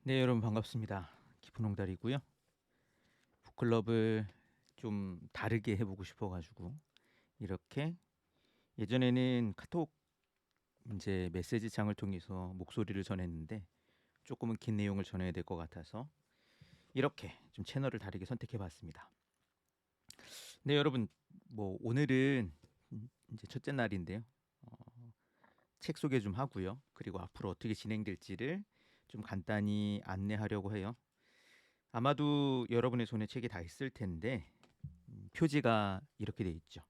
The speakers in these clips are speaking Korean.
네, 여러분 반갑습니다. 깊은홍달이고요. 북클럽을 좀 다르게 해보고 싶어가지고 이렇게 예전에는 카톡 이제 메시지 창을 통해서 목소리를 전했는데 조금은 긴 내용을 전해야 될 것 같아서 이렇게 좀 채널을 다르게 선택해봤습니다. 네, 여러분 오늘은 이제 첫째 날인데요. 책 소개 좀 하고요. 그리고 앞으로 어떻게 진행될지를 좀 간단히 안내하려고 해요. 아마도 여러분의 손에 책이 다 있을 텐데 표지가 이렇게 돼 있죠.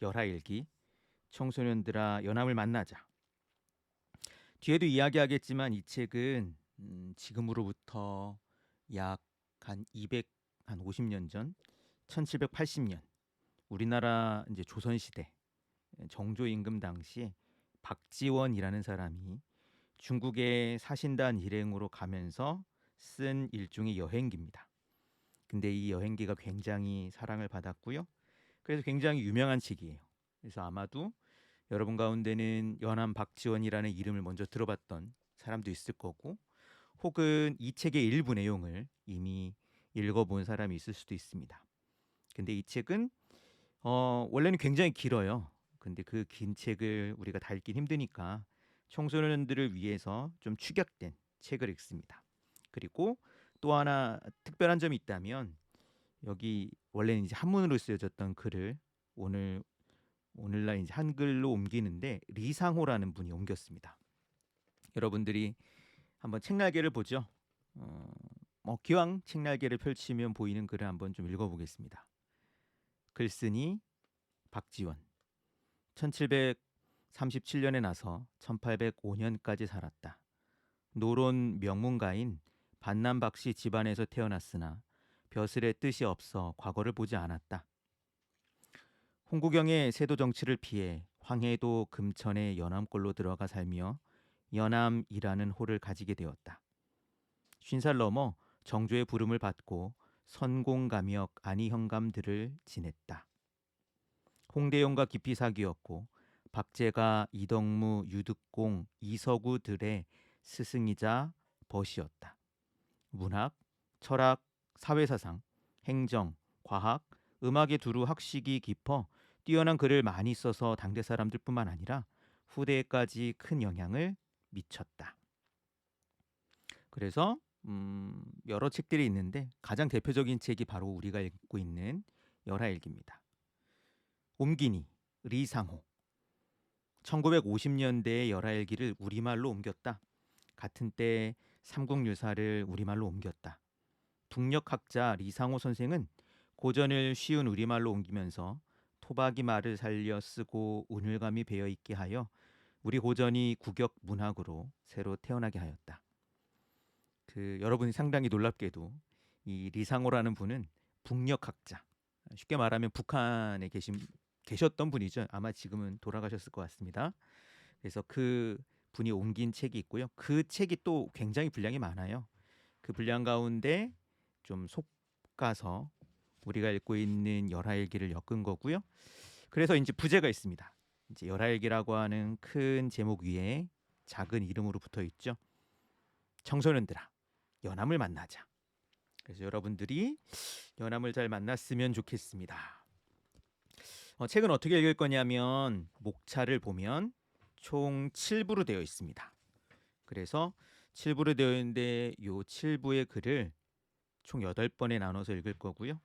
열하일기, 청소년들아 연합을 만나자. 뒤에도 이야기하겠지만 이 책은 지금으로부터 약 한 200, 한 50년 전, 1780년 우리나라 이제 조선 시대 정조 임금 당시 박지원이라는 사람이 중국의 사신단 일행으로 가면서 쓴 일종의 여행기입니다. 근데 이 여행기가 굉장히 사랑을 받았고요. 그래서 굉장히 유명한 책이에요. 그래서 아마도 여러분 가운데는 연암 박지원이라는 이름을 먼저 들어봤던 사람도 있을 거고, 혹은 이 책의 일부 내용을 이미 읽어본 사람이 있을 수도 있습니다. 근데 이 책은 원래는 굉장히 길어요. 근데 그 긴 책을 우리가 다 읽긴 힘드니까 청소년들을 위해서 좀 축약된 책을 읽습니다. 그리고 또 하나 특별한 점이 있다면 여기 원래는 이제 한문으로 쓰여졌던 글을 오늘날 이제 한글로 옮기는데 리상호라는 분이 옮겼습니다. 여러분들이 한번 책날개를 보죠. 어, 기왕 책날개를 펼치면 보이는 글을 한번 좀 읽어보겠습니다. 글쓴이 박지원 1737년에 나서 1805년까지 살았다. 노론 명문가인 반남박씨 집안에서 태어났으나 벼슬의 뜻이 없어 과거를 보지 않았다. 홍구경의 세도 정치를 피해 황해도 금천의 연암골로 들어가 살며 연암이라는 호를 가지게 되었다. 50살 넘어 정조의 부름을 받고 선공감역 안희현감들을 지냈다. 홍대용과 깊이 사귀었고 박제가 이덕무, 유득공, 이서구들의 스승이자 벗이었다. 문학, 철학, 사회사상, 행정, 과학, 음악의 두루 학식이 깊어 뛰어난 글을 많이 써서 당대 사람들뿐만 아니라 후대에까지 큰 영향을 미쳤다. 그래서 여러 책들이 있는데 가장 대표적인 책이 바로 우리가 읽고 있는 열하일기입니다. 옮기니 리상호 1950년대의 열하일기를 우리말로 옮겼다. 같은 때 삼국유사를 우리말로 옮겼다. 북녘학자 리상호 선생은 고전을 쉬운 우리말로 옮기면서 토박이 말을 살려 쓰고 운율감이 배어 있게 하여 우리 고전이 국역 문학으로 새로 태어나게 하였다. 여러분이 상당히 놀랍게도 이 리상호라는 분은 북녘학자, 쉽게 말하면 북한에 계셨던 분이죠. 아마 지금은 돌아가셨을 것 같습니다. 그래서 그 분이 옮긴 책이 있고요. 그 책이 또 굉장히 분량이 많아요. 그 분량 가운데 좀 속가서 우리가 읽고 있는 열하일기를 엮은 거고요. 그래서 이제 부제가 있습니다. 이제 열하일기라고 하는 큰 제목 위에 작은 이름으로 붙어 있죠. 청소년들아, 연암을 만나자. 그래서 여러분들이 연암을 잘 만났으면 좋겠습니다. 책은 어떻게 읽을 거냐면 목차를 보면 총 7부로 되어 있습니다. 그래서 7부로 되어 있는데 요 7부의 글을 총 8번에 나눠서 읽을 거고요.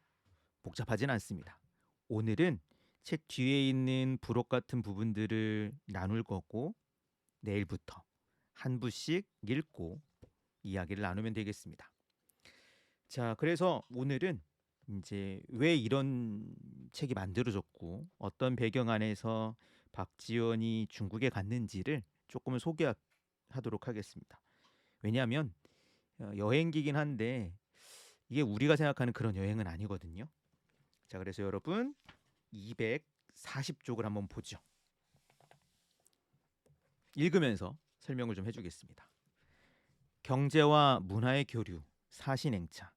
복잡하진 않습니다. 오늘은 책 뒤에 있는 부록 같은 부분들을 나눌 거고 내일부터 한 부씩 읽고 이야기를 나누면 되겠습니다. 자, 그래서 오늘은 이제 왜 이런 책이 만들어졌고 어떤 배경 안에서 박지원이 중국에 갔는지를 조금은 소개하도록 하겠습니다. 왜냐하면 여행기긴 한데 이게 우리가 생각하는 그런 여행은 아니거든요. 자, 그래서 여러분 240쪽을 한번 보죠. 읽으면서 설명을 좀 해주겠습니다. 경제와 문화의 교류, 사신행차.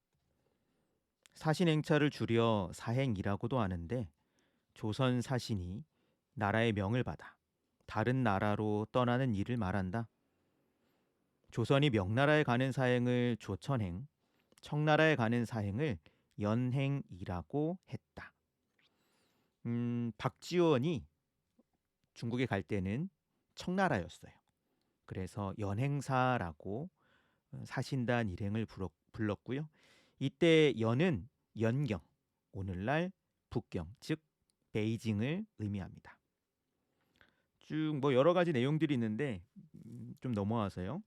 사신행차를 줄여 사행이라고도 하는데 조선 사신이 나라의 명을 받아 다른 나라로 떠나는 일을 말한다. 조선이 명나라에 가는 사행을 조천행, 청나라에 가는 사행을 연행이라고 했다. 박지원이 중국에 갈 때는 청나라였어요. 그래서 연행사라고 사신단 일행을 불렀고요. 이때 연은 연경, 오늘날 북경, 즉 베이징을 의미합니다. 쭉 뭐 여러 가지 내용들이 있는데 좀 넘어와서요.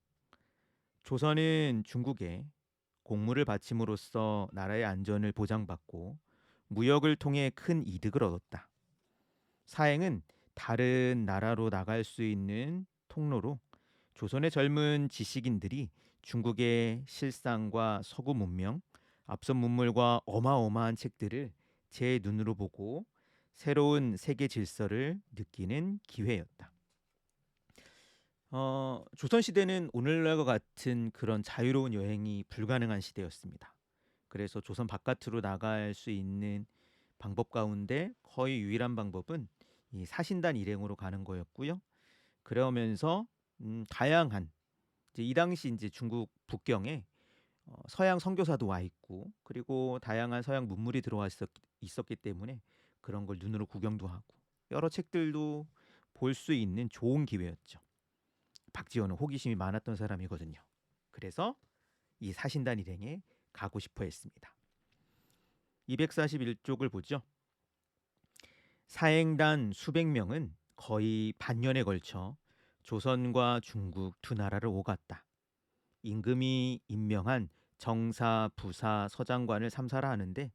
조선은 중국에 공물을 바침으로써 나라의 안전을 보장받고 무역을 통해 큰 이득을 얻었다. 사행은 다른 나라로 나갈 수 있는 통로로 조선의 젊은 지식인들이 중국의 실상과 서구 문명, 앞선 문물과 어마어마한 책들을 제 눈으로 보고 새로운 세계 질서를 느끼는 기회였다. 조선 시대는 오늘날과 같은 그런 자유로운 여행이 불가능한 시대였습니다. 그래서 조선 바깥으로 나갈 수 있는 방법 가운데 거의 유일한 방법은 이 사신단 일행으로 가는 거였고요. 그러면서 다양한 이제 이 당시 이제 중국 북경에 서양 선교사도 와 있고 그리고 다양한 서양 문물이 들어와 있었기 때문에 그런 걸 눈으로 구경도 하고 여러 책들도 볼 수 있는 좋은 기회였죠. 박지원은 호기심이 많았던 사람이거든요. 그래서 이 사신단 일행에 가고 싶어 했습니다. 241쪽을 보죠. 사행단 수백 명은 거의 반년에 걸쳐 조선과 중국 두 나라를 오갔다. 임금이 임명한 정사, 부사, 서장관을 삼사라 하는데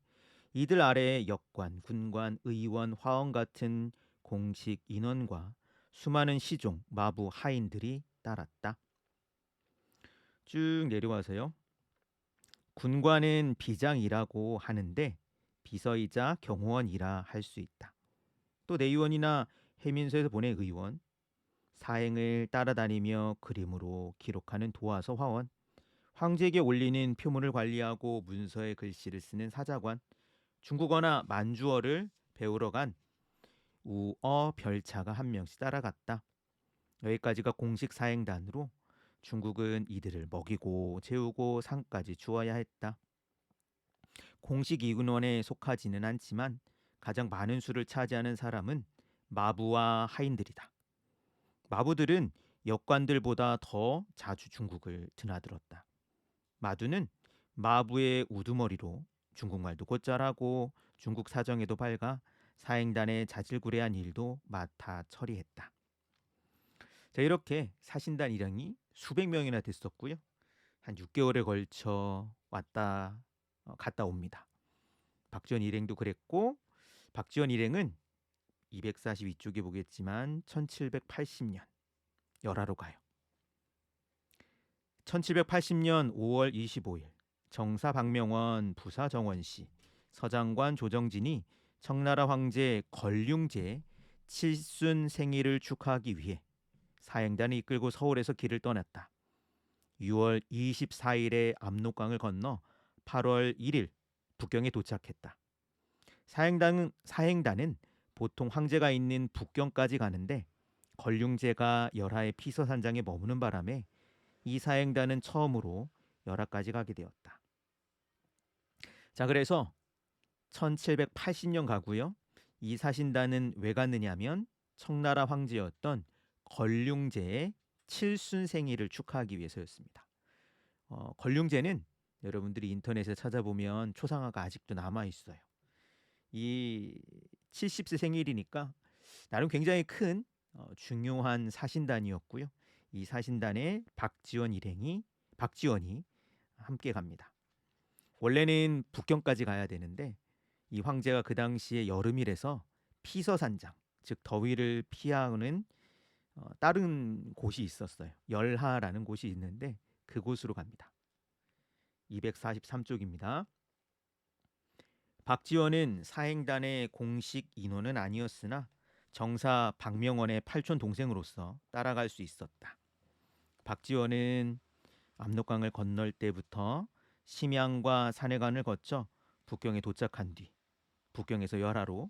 이들 아래에 역관, 군관, 의원, 화원 같은 공식 인원과 수많은 시종, 마부, 하인들이 따랐다. 쭉 내려와서요. 군관은 비장이라고 하는데 비서이자 경호원이라 할 수 있다. 또 내의원이나 해민서에서 보낸 의원, 사행을 따라다니며 그림으로 기록하는 도화서 화원, 황제에게 올리는 표문을 관리하고 문서에 글씨를 쓰는 사자관, 중국어나 만주어를 배우러 간 우어 별차가 한 명씩 따라갔다. 여기까지가 공식 사행단으로 중국은 이들을 먹이고 재우고 상까지 주어야 했다. 공식 인원에 속하지는 않지만 가장 많은 수를 차지하는 사람은 마부와 하인들이다. 마부들은 역관들보다 더 자주 중국을 드나들었다. 마두는 마부의 우두머리로 중국말도 곧잘하고 중국 사정에도 밝아 사행단의 자질구레한 일도 맡아 처리했다. 자, 이렇게 사신단 일행이 수백 명이나 됐었고요. 한 6개월에 걸쳐 갔다 옵니다. 박지원 일행도 그랬고 박지원 일행은 242쪽에 보겠지만 1780년 열하로 가요. 1780년 5월 25일 정사 박명원, 부사 정원씨, 서장관 조정진이 청나라 황제 걸륭제 칠순 생일을 축하하기 위해 사행단을 이끌고 서울에서 길을 떠났다. 6월 24일에 압록강을 건너 8월 1일 북경에 도착했다. 사행단은 보통 황제가 있는 북경까지 가는데 걸륭제가 열하의 피서산장에 머무는 바람에 이 사행단은 처음으로 열하까지 가게 되었다. 자, 그래서 1780년 가고요. 이 사신단은 왜 갔느냐면 청나라 황제였던 걸륭제의 칠순생일을 축하하기 위해서였습니다. 걸륭제는 여러분들이 인터넷에 찾아보면 초상화가 아직도 남아 있어요. 이 70세 생일이니까 나름 굉장히 큰 중요한 사신단이었고요. 이 사신단에 박지원이 함께 갑니다. 원래는 북경까지 가야 되는데 이 황제가 그 당시에 여름이라서 피서산장, 즉 더위를 피하는 다른 곳이 있었어요. 열하라는 곳이 있는데 그곳으로 갑니다. 243쪽입니다. 박지원은 사행단의 공식 인원은 아니었으나 정사 박명원의 팔촌 동생으로서 따라갈 수 있었다. 박지원은 압록강을 건널 때부터 심양과 산해관을 거쳐 북경에 도착한 뒤 북경에서 열하로,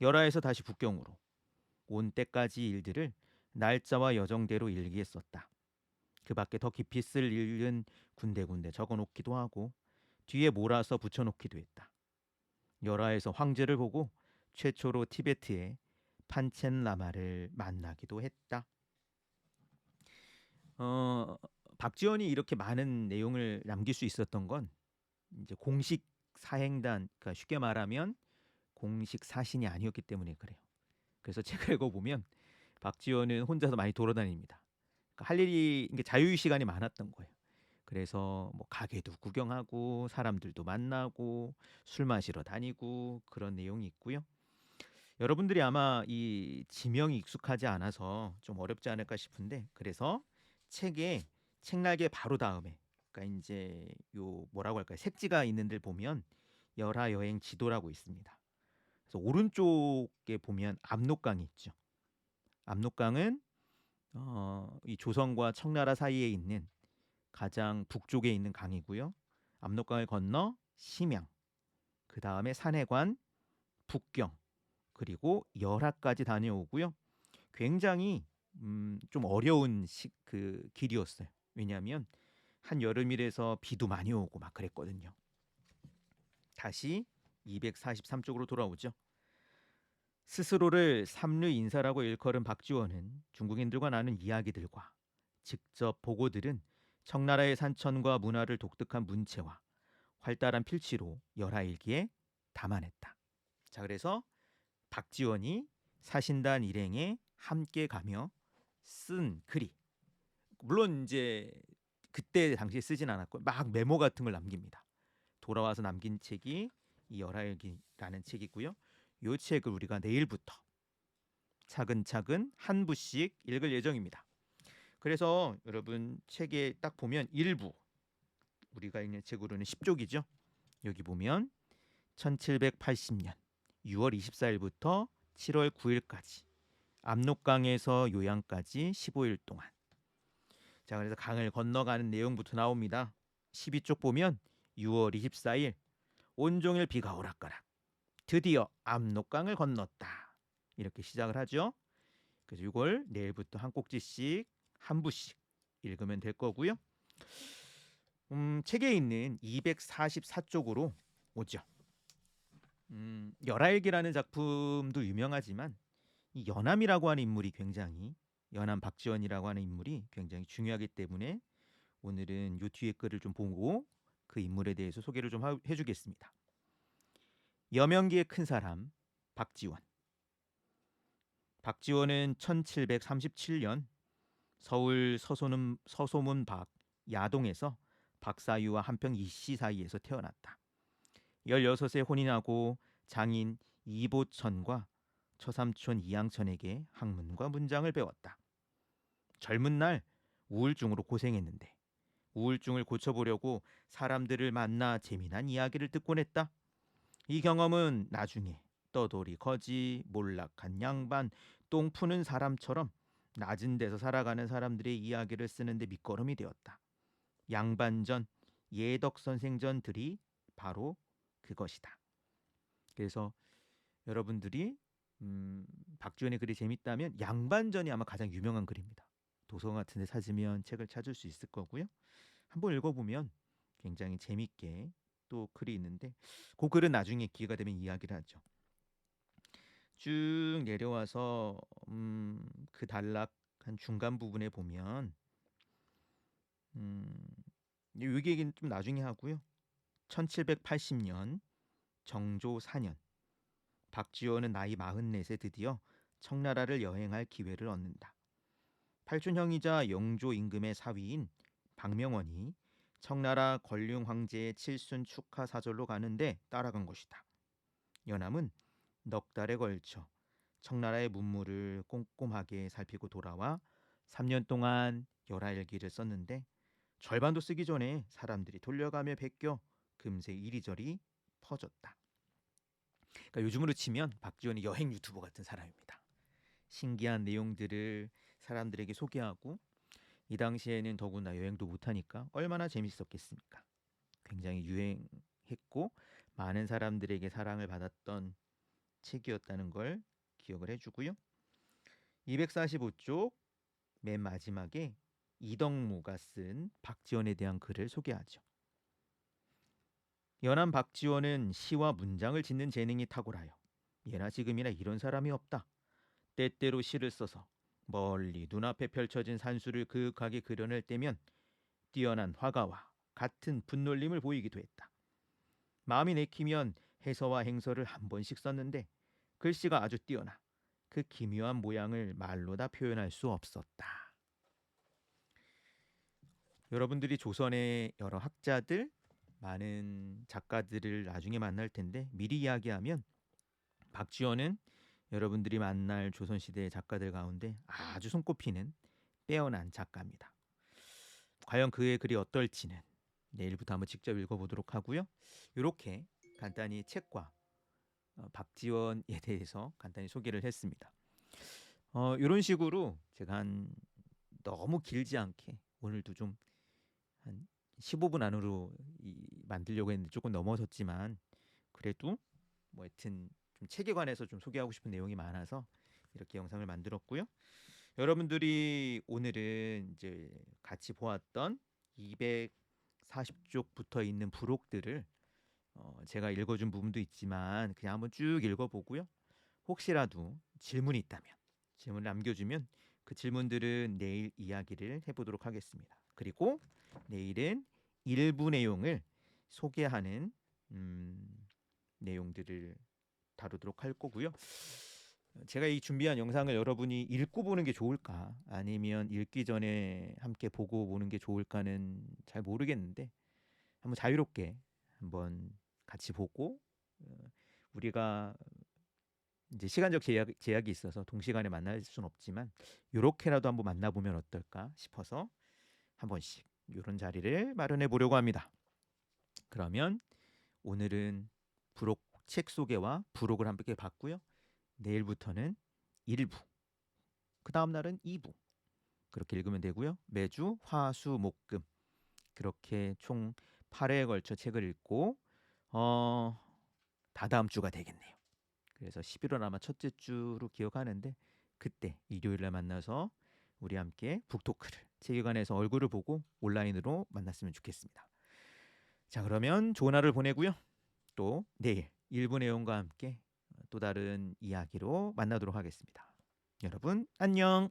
열하에서 다시 북경으로 온 때까지 일들을 날짜와 여정대로 일기했었다. 그 밖에 더 깊이 쓸 일은 군데군데 적어놓기도 하고 뒤에 몰아서 붙여놓기도 했다. 열하에서 황제를 보고 최초로 티베트의 판첸 라마를 만나기도 했다. 어, 박지원이 이렇게 많은 내용을 남길 수 있었던 건 이제 공식 사행단, 그러니까 쉽게 말하면 공식 사신이 아니었기 때문에 그래요. 그래서 책을 읽어보면 박지원은 혼자서 많이 돌아다닙니다. 그러니까 할 일이 이게 자유 시간이 많았던 거예요. 그래서 뭐 가게도 구경하고 사람들도 만나고 술 마시러 다니고 그런 내용이 있고요. 여러분들이 아마 이 지명이 익숙하지 않아서 좀 어렵지 않을까 싶은데 그래서 책에 책날개 바로 다음에 그러니까 이제 요 뭐라고 할까요? 색지가 있는 데 보면 열하 여행 지도라고 있습니다. 그래서 오른쪽에 보면 압록강이 있죠. 압록강은 이 조선과 청나라 사이에 있는 가장 북쪽에 있는 강이고요. 압록강을 건너 심양, 그 다음에 산해관, 북경, 그리고 열하까지 다녀오고요. 굉장히 좀 어려운 그 길이었어요. 왜냐하면 한 여름이라서 비도 많이 오고 막 그랬거든요. 다시 243쪽으로 돌아오죠. 스스로를 삼류 인사라고 일컬은 박지원은 중국인들과 나눈 이야기들과 직접 보고 들은 청나라의 산천과 문화를 독특한 문체와 활달한 필치로 열하일기에 담아냈다. 자, 그래서 박지원이 사신단 일행에 함께 가며 쓴 글이 물론 이제 그때 당시에 쓰진 않았고 막 메모 같은 걸 남깁니다. 돌아와서 남긴 책이 이 열하일기라는 책이고요. 이 책을 우리가 내일부터 차근차근 한 부씩 읽을 예정입니다. 그래서 여러분 책에 딱 보면 일부 우리가 읽는 책으로는 10쪽이죠. 여기 보면 1780년 6월 24일부터 7월 9일까지 압록강에서 요양까지 15일 동안. 자, 그래서 강을 건너가는 내용부터 나옵니다. 12쪽 보면 6월 24일 온종일 비가 오락가락. 드디어 압록강을 건넜다. 이렇게 시작을 하죠. 그래서 이걸 내일부터 한 꼭지씩 한 부씩 읽으면 될 거고요. 책에 있는 244쪽으로 오죠. 열하일기라는 작품도 유명하지만 이 연암이라고 하는 인물이 굉장히 연암 박지원이라고 하는 인물이 굉장히 중요하기 때문에 오늘은 요 뒤에 글을 좀 보고 그 인물에 대해서 소개를 좀 해주겠습니다. 여명기의 큰 사람 박지원. 박지원은 1737년 서울 서소문 밖 야동에서 박사유와 한평 이씨 사이에서 태어났다. 16세 혼인하고 장인 이보천과 처삼촌 이양천에게 학문과 문장을 배웠다. 젊은 날 우울증으로 고생했는데 우울증을 고쳐보려고 사람들을 만나 재미난 이야기를 듣곤 했다. 이 경험은 나중에 떠돌이 거지, 몰락한 양반, 똥 푸는 사람처럼 낮은 데서 살아가는 사람들의 이야기를 쓰는데 밑거름이 되었다. 양반전, 예덕선생전들이 바로 그것이다. 그래서 여러분들이 박지원의 글이 재밌다면 양반전이 아마 가장 유명한 글입니다. 도서관 같은 데 찾으면 책을 찾을 수 있을 거고요. 한번 읽어보면 굉장히 재밌게 또 글이 있는데 그 글은 나중에 기회가 되면 이야기를 하죠. 쭉 내려와서 그 단락한 중간 부분에 보면 이 얘기는 좀 나중에 하고요. 1780년 정조 4년 박지원은 나이 44세 드디어 청나라를 여행할 기회를 얻는다. 팔촌형이자 영조 임금의 사위인 박명원이 청나라 권륭 황제의 칠순 축하 사절로 가는데 따라간 것이다. 연암은 넉 달에 걸쳐 청나라의 문물을 꼼꼼하게 살피고 돌아와 3년 동안 열하일기를 썼는데 절반도 쓰기 전에 사람들이 돌려가며 베껴 금세 이리저리 퍼졌다. 그러니까 요즘으로 치면 박지원이 여행 유튜버 같은 사람입니다. 신기한 내용들을 사람들에게 소개하고 이 당시에는 더구나 여행도 못하니까 얼마나 재밌었겠습니까? 굉장히 유행했고 많은 사람들에게 사랑을 받았던 책이었다는 걸 기억을 해주고요. 245쪽 맨 마지막에 이덕무가 쓴 박지원에 대한 글을 소개하죠. 연한 박지원은 시와 문장을 짓는 재능이 탁월하여 예나 지금이나 이런 사람이 없다. 때때로 시를 써서 멀리 눈앞에 펼쳐진 산수를 그윽하게 그려낼 때면 뛰어난 화가와 같은 분놀림을 보이기도 했다. 마음이 내키면 해서와 행서를 한 번씩 썼는데 글씨가 아주 뛰어나 그 기묘한 모양을 말로 다 표현할 수 없었다. 여러분들이 조선의 여러 학자들, 많은 작가들을 나중에 만날 텐데 미리 이야기하면 박지원은 여러분들이 만날 조선시대의 작가들 가운데 아주 손꼽히는 빼어난 작가입니다. 과연 그의 글이 어떨지는 내일부터 한번 직접 읽어보도록 하고요. 이렇게 간단히 책과 박지원에 대해서 간단히 소개를 했습니다. 이런 식으로 제가 너무 길지 않게 오늘도 좀 한 15분 안으로 만들려고 했는데 조금 넘어섰지만 그래도 뭐 하여튼 좀 책에 관해서 좀 소개하고 싶은 내용이 많아서 이렇게 영상을 만들었고요. 여러분들이 오늘은 이제 같이 보았던 240쪽 붙어 있는 부록들을 제가 읽어준 부분도 있지만 그냥 한번 쭉 읽어보고요. 혹시라도 질문이 있다면 질문을 남겨주면 그 질문들은 내일 이야기를 해보도록 하겠습니다. 그리고 내일은 일부 내용을 소개하는 내용들을 다루도록 할 거고요. 제가 이 준비한 영상을 여러분이 읽고 보는 게 좋을까 아니면 읽기 전에 함께 보고 보는 게 좋을까는 잘 모르겠는데 한번 자유롭게 한번 같이 보고 우리가 이제 시간적 제약이 있어서 동시간에 만날 수는 없지만 이렇게라도 한번 만나보면 어떨까 싶어서 한 번씩 이런 자리를 마련해 보려고 합니다. 그러면 오늘은 부록 책 소개와 부록을 함께 봤고요. 내일부터는 1부, 그 다음 날은 2부 그렇게 읽으면 되고요. 매주 화, 수, 목, 금 그렇게 총 8회에 걸쳐 책을 읽고 다다음 주가 되겠네요. 그래서 11월 아마 첫째 주로 기억하는데 그때 일요일날 만나서 우리 함께 북토크를 책에 관해서 얼굴을 보고 온라인으로 만났으면 좋겠습니다. 자, 그러면 좋은 하루를 보내고요. 또 내일 일부 내용과 함께 또 다른 이야기로 만나도록 하겠습니다. 여러분 안녕.